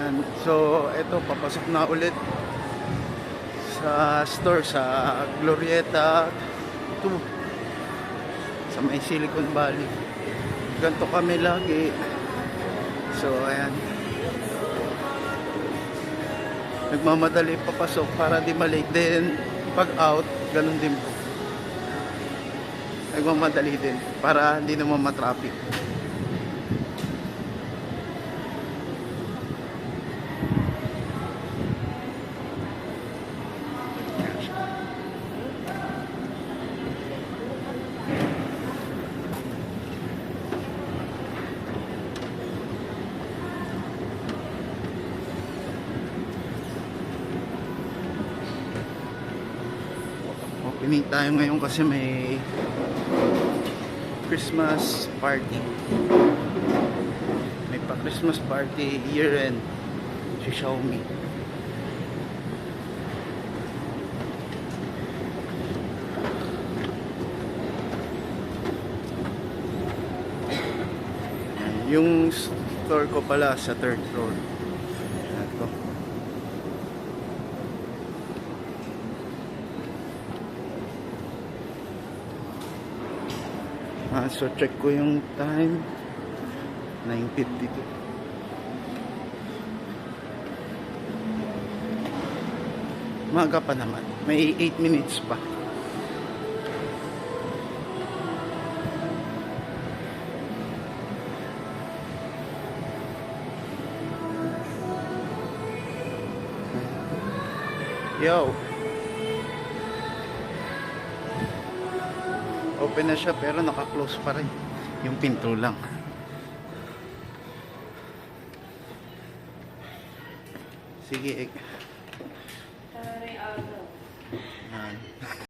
Ayan. So, eto, papasok na ulit sa store sa Glorieta 2 sa may Silicon Valley. Ganto kami lagi. So, ayan. Nagmamadali papasok para di malate din. Pag out, ganun din po. Nagmamadali din para hindi naman matraffic. Opening tayo ngayon kasi may Christmas party. May pa Christmas party year end si Xiaomi. Yung store ko pala sa third floor. Ito. So check ko yung time 9:52. Maga pa naman, may 8 minutes pa. Yo, open na siya pero naka-close pa rin yung pinto lang. Sige.